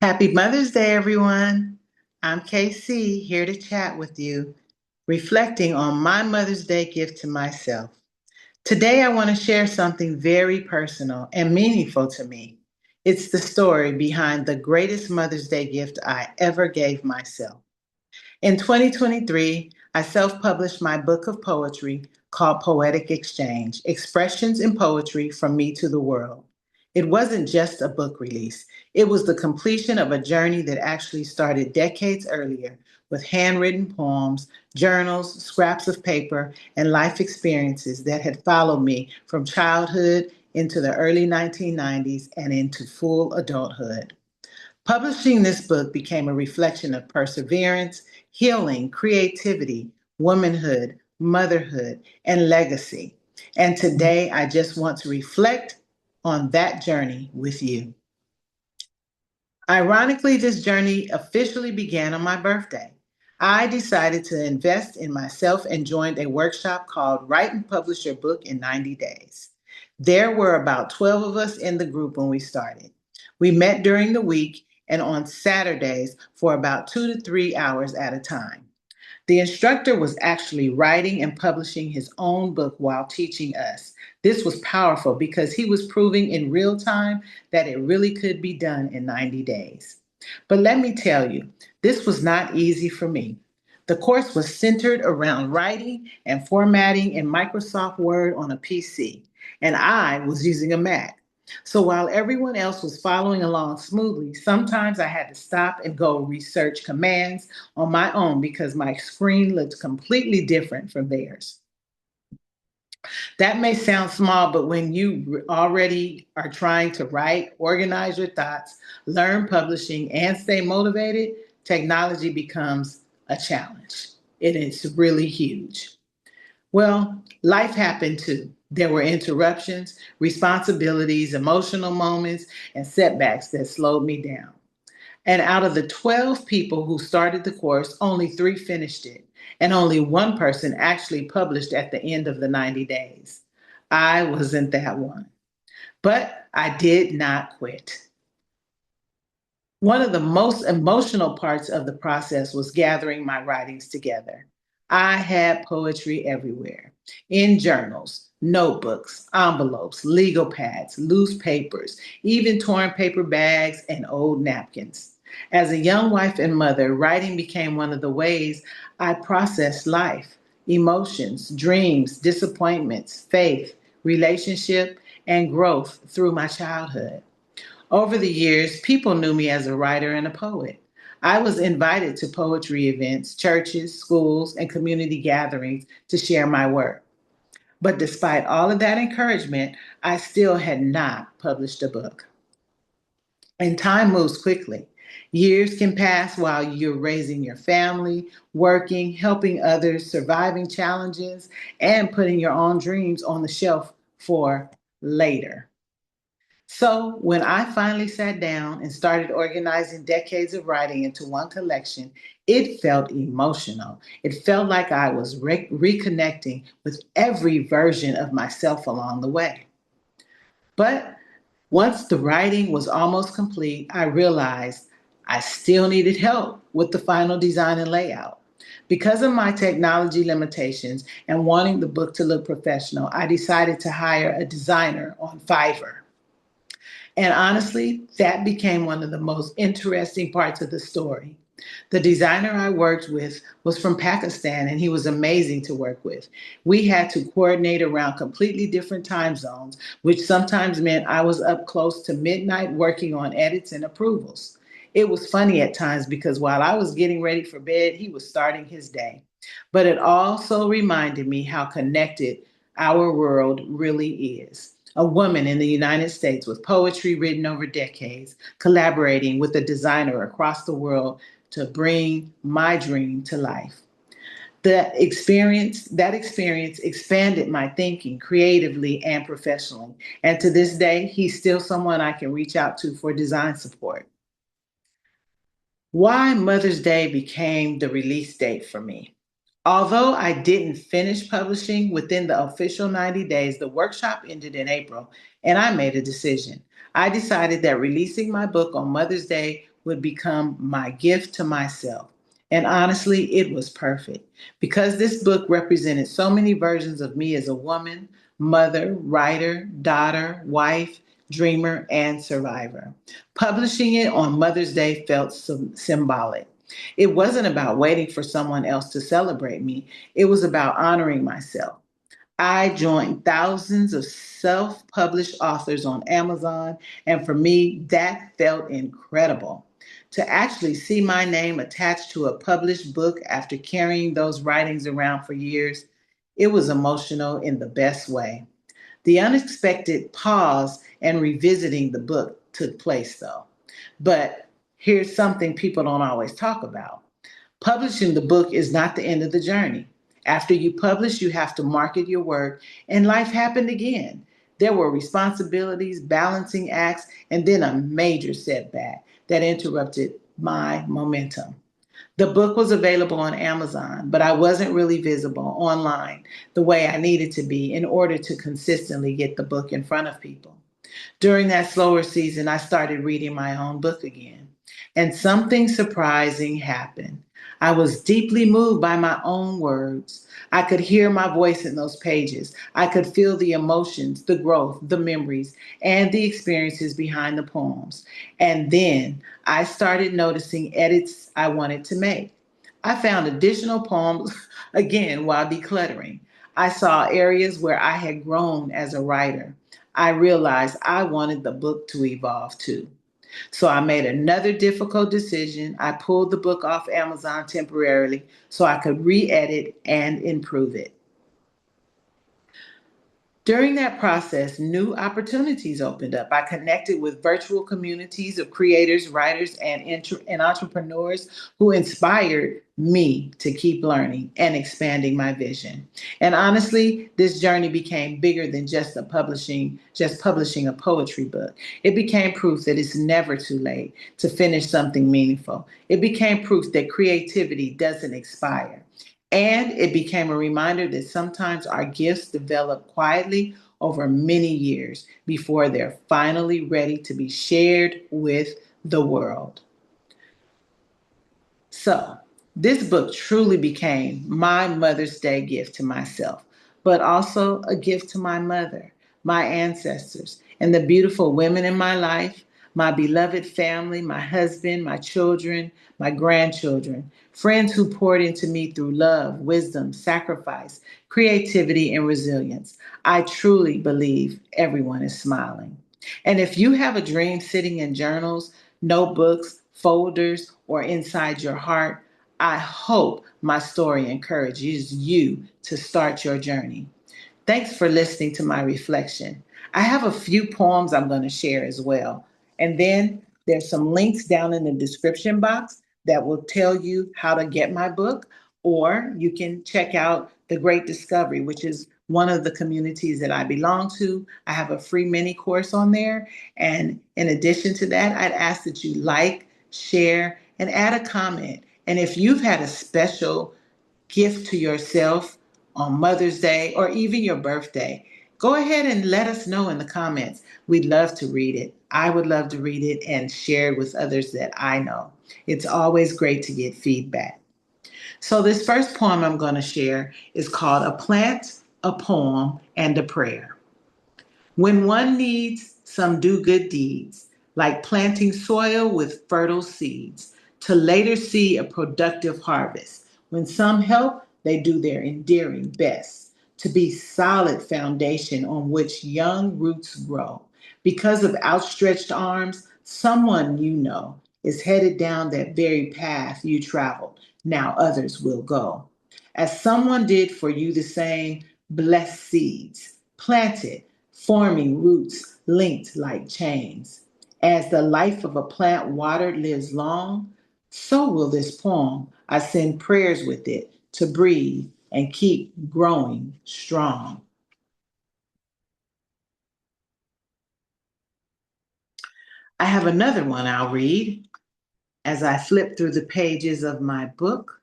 Happy Mother's Day, everyone. I'm KayCee here to chat with you, reflecting on my Mother's Day gift to myself. Today, I want to share something very personal and meaningful to me. It's the story behind the greatest Mother's Day gift I ever gave myself. In 2023, I self published my book of poetry called Poetic Exchange Expressions in Poetry from Me to the World. It wasn't just a book release, it was the completion of a journey that actually started decades earlier with handwritten poems, journals, scraps of paper, and life experiences that had followed me from childhood into the early 1990s and into full adulthood. Publishing this book became a reflection of perseverance, healing, creativity, womanhood, motherhood, and legacy. And today I just want to reflect on that journey with you. Ironically, this journey officially began on my birthday. I decided to invest in myself and joined a workshop called Write and Publish Your Book in 90 Days. There were about 12 of us in the group when we started. We met during the week and on Saturdays for about 2 to 3 hours at a time. The instructor was actually writing and publishing his own book while teaching us. This was powerful because he was proving in real time that it really could be done in 90 days. But let me tell you, this was not easy for me. The course was centered around writing and formatting in Microsoft Word on a PC, and I was using a Mac. So while everyone else was following along smoothly, sometimes I had to stop and go research commands on my own because my screen looked completely different from theirs. That may sound small, but when you already are trying to write, organize your thoughts, learn publishing, and stay motivated, technology becomes a challenge. It is really huge. Well, life happened too. There were interruptions, responsibilities, emotional moments, and setbacks that slowed me down. And out of the 12 people who started the course, only three finished it, and only one person actually published at the end of the 90 days. I wasn't that one, but I did not quit. One of the most emotional parts of the process was gathering my writings together. I had poetry everywhere in journals, notebooks, envelopes, legal pads, loose papers, even torn paper bags and old napkins. As a young wife and mother, writing became one of the ways I processed life, emotions, dreams, disappointments, faith, relationship, and growth through my childhood. Over the years, people knew me as a writer and a poet. I was invited to poetry events, churches, schools, and community gatherings to share my work. But despite all of that encouragement, I still had not published a book. And time moves quickly. Years can pass while you're raising your family, working, helping others, surviving challenges, and putting your own dreams on the shelf for later. So, when I finally sat down and started organizing decades of writing into one collection, it felt emotional. It felt like I was reconnecting with every version of myself along the way. But once the writing was almost complete, I realized I still needed help with the final design and layout. Because of my technology limitations and wanting the book to look professional, I decided to hire a designer on Fiverr. And honestly, that became one of the most interesting parts of the story. The designer I worked with was from Pakistan and he was amazing to work with. We had to coordinate around completely different time zones, which sometimes meant I was up close to midnight working on edits and approvals. It was funny at times because while I was getting ready for bed, he was starting his day. But it also reminded me how connected our world really is. A woman in the United States with poetry written over decades, collaborating with a designer across the world to bring my dream to life. That experience expanded my thinking creatively and professionally. And to this day, he's still someone I can reach out to for design support. Why Mother's Day became the release date for me. Although I didn't finish publishing within the official 90 days, the workshop ended in April, and I made a decision. I decided that releasing my book on Mother's Day would become my gift to myself. And honestly, it was perfect because this book represented so many versions of me as a woman, mother, writer, daughter, wife, dreamer, and survivor. Publishing it on Mother's Day felt symbolic. It wasn't about waiting for someone else to celebrate me, it was about honoring myself. I joined thousands of self published authors on Amazon, and for me, that felt incredible. To actually see my name attached to a published book after carrying those writings around for years, it was emotional in the best way. The unexpected pause and revisiting the book took place, though. But here's something people don't always talk about. Publishing the book is not the end of the journey. After you publish, you have to market your work, and life happened again. There were responsibilities, balancing acts, and then a major setback that interrupted my momentum. The book was available on Amazon, but I wasn't really visible online the way I needed to be in order to consistently get the book in front of people. During that slower season, I started reading my own book again. And something surprising happened. I was deeply moved by my own words. I could hear my voice in those pages. I could feel the emotions, the growth, the memories, and the experiences behind the poems. And then I started noticing edits I wanted to make. I found additional poems again while decluttering. I saw areas where I had grown as a writer. I realized I wanted the book to evolve too. So I made another difficult decision. I pulled the book off Amazon temporarily so I could re edit and improve it. During that process, new opportunities opened up. I connected with virtual communities of creators, writers, and entrepreneurs who inspired me to keep learning and expanding my vision. And honestly, this journey became bigger than just publishing a poetry book. It became proof that it's never too late to finish something meaningful. It became proof that creativity doesn't expire. And it became a reminder that sometimes our gifts develop quietly over many years before they're finally ready to be shared with the world. So, this book truly became my Mother's Day gift to myself, but also a gift to my mother, my ancestors, and the beautiful women in my life, my beloved family, my husband, my children, my grandchildren, friends who poured into me through love, wisdom, sacrifice, creativity, and resilience. I truly believe everyone is smiling. And if you have a dream sitting in journals, notebooks, folders, or inside your heart, I hope my story encourages you to start your journey. Thanks for listening to my reflection. I have a few poems I'm going to share as well. And then there's some links down in the description box that will tell you how to get my book, or you can check out The Great Discovery, which is one of the communities that I belong to. I have a free mini course on there. And in addition to that, I'd ask that you like, share, and add a comment. And if you've had a special gift to yourself on Mother's Day or even your birthday, go ahead and let us know in the comments. We'd love to read it. I would love to read it and share it with others that I know. It's always great to get feedback. So, this first poem I'm going to share is called A Plant, a Poem, and a Prayer. When one needs some do good deeds, like planting soil with fertile seeds, to later see a productive harvest. When some help, they do their endearing best to be solid foundation on which young roots grow. Because of outstretched arms, someone you know is headed down that very path you traveled. Now others will go. As someone did for you the same, blessed seeds, planted, forming roots linked like chains. As the life of a plant watered lives long, so will this poem. I send prayers with it to breathe and keep growing strong. I have another one I'll read as I flip through the pages of my book.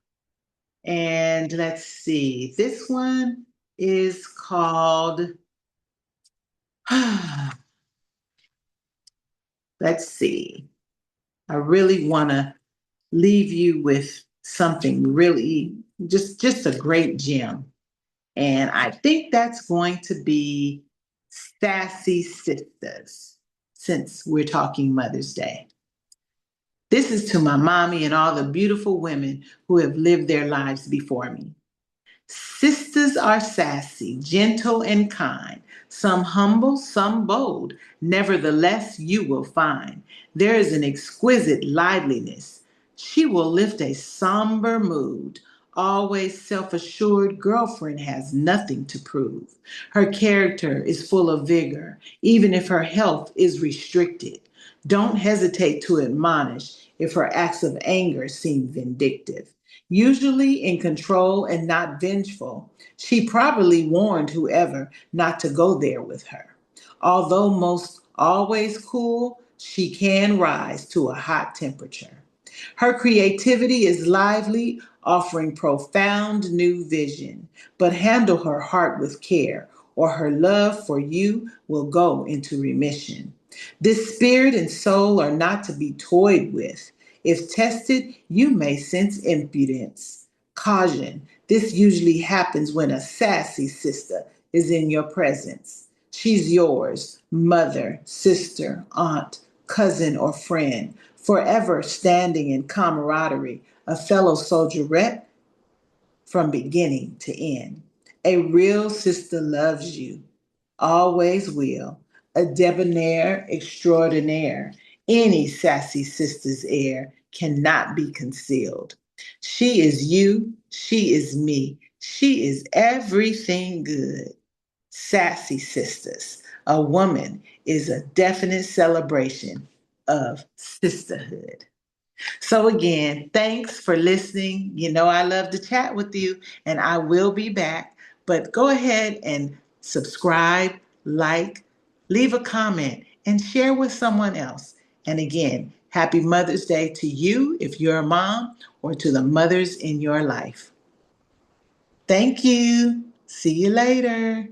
And let's see, this one is called, let's see. I really want to leave you with something really, just a great gem. And I think that's going to be Sassy Sisters, since we're talking Mother's Day. This is to my mommy and all the beautiful women who have lived their lives before me. Sisters are sassy, gentle, and kind, some humble, some bold. Nevertheless, you will find there is an exquisite liveliness. She will lift a somber mood. Always self assured, girlfriend has nothing to prove. Her character is full of vigor, even if her health is restricted. Don't hesitate to admonish if her acts of anger seem vindictive. Usually in control and not vengeful, she probably warned whoever not to go there with her. Although most always cool, she can rise to a hot temperature. Her creativity is lively, offering profound new vision, but handle her heart with care, or her love for you will go into remission. This spirit and soul are not to be toyed with. If tested, you may sense impudence. Caution, this usually happens when a sassy sister is in your presence. She's yours, mother, sister, aunt, cousin, or friend, forever standing in camaraderie, a fellow soldierette from beginning to end. A real sister loves you, always will, a debonair extraordinaire. Any sassy sister's air cannot be concealed. She is you, she is me, she is everything good. Sassy sisters. A woman is a definite celebration of sisterhood. So, again, thanks for listening. You know, I love to chat with you, and I will be back. But go ahead and subscribe, like, leave a comment, and share with someone else. And again, happy Mother's Day to you if you're a mom, or to the mothers in your life. Thank you. See you later.